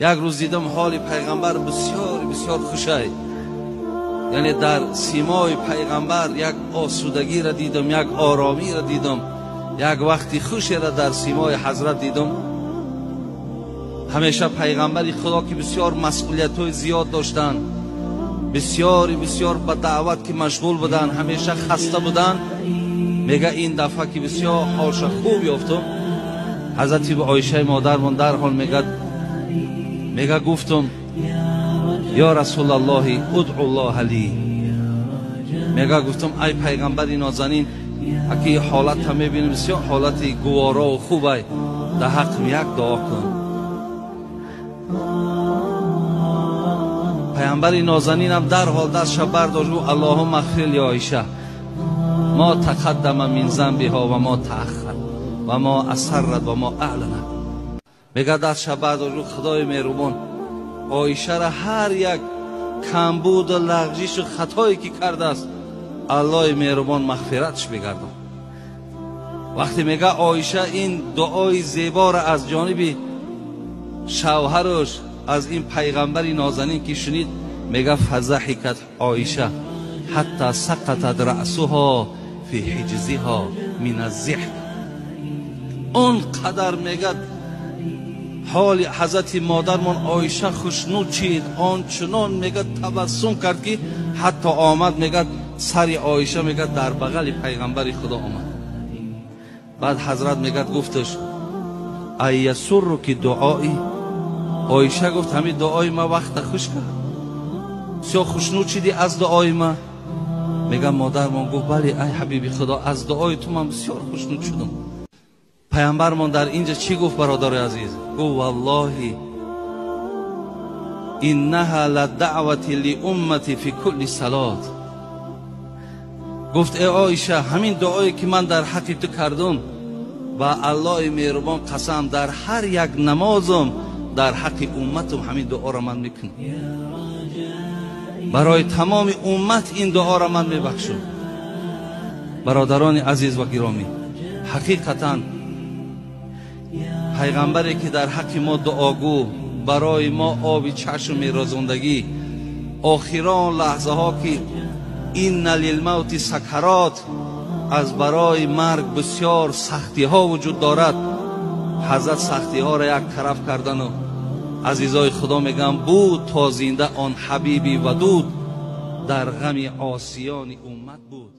یک روز دیدم حال پیغمبر بسیار بسیار خوشه، یعنی در سیمای پیغمبر یک آسودگی را دیدم، یک آرامی را دیدم، یک وقتی خوشی را در سیمای حضرت دیدم. همیشه پیغمبر خدا که بسیار مسئولیت‌های زیاد داشتن، بسیار بسیار به دعوت که مشغول بودن، همیشه خسته بودن، میگه این دفعه که بسیار حالش خوب یافتم. حضرت عایشه مادرمان در حال میگه گفتم یا رسول الله ادعو الله لی، میگه گفتم ای پیغمبر نازنین، اگه حالت هم میبینیم بسیار حالت گوارا و خوبه، در حق یک دعا کن. پیغمبر نازنین هم در حال دستش برداشت و اللهم اغفر لعایشه ما تقدم من ذنبها و ما تأخر و ما اسرت و ما اعلنت. میگه دستش برداشت خدای مهربان عایشه را هر یک کمبود و لغزش و خطایی که کرده است الله مهربان مغفرتش بگردان. وقتی میگه عایشه این دعای زیبا را از جانب شوهرش از این پیغمبر نازنین که شنید، میگه فضحکت عایشه حتی سقطت رأسها فی حجزها من الضحک. اون قدر میگه حال حضرت مادرمان عایشه خوشنود چید، آنچنان میگه تبسم کرد که حتی آمد میگه سر عایشه میگه در بغل پیغمبر خدا آمد. بعد حضرت میگه گفتش ایسرک دعایی، عایشه گفت همین دعای ما وقت خوش کرد، بسیار خوشنود چیدی از دعای ما؟ میگه مادرمان گفت بله ای حبیبی خدا از دعای تو من بسیار خوشنود شدم. پیامبرمان در اینجا چی گفت برادر عزیز؟ گفت والله انها لدعوت لامتی فی کل صلات. گفت ای عایشه همین دعایی که من در حق تو کردم با الله مهربان قسم در هر یک نمازم در حق امتم همین دعا را من میکنم، برای تمام امت این دعا را من میبخشم. برادران عزیز و گرامی، حقیقتا پیغمبری که در حق ما دعاگو، برای ما آب چشم میرازندگی، آخران لحظه ها که این للموت سکرات، از برای مرگ بسیار سختی ها وجود دارد، حضرت سختی ها را یک طرف کردن و عزیزای خدا میگم بود تا زنده آن حبیبی ودود در غم عاصیان امت بود.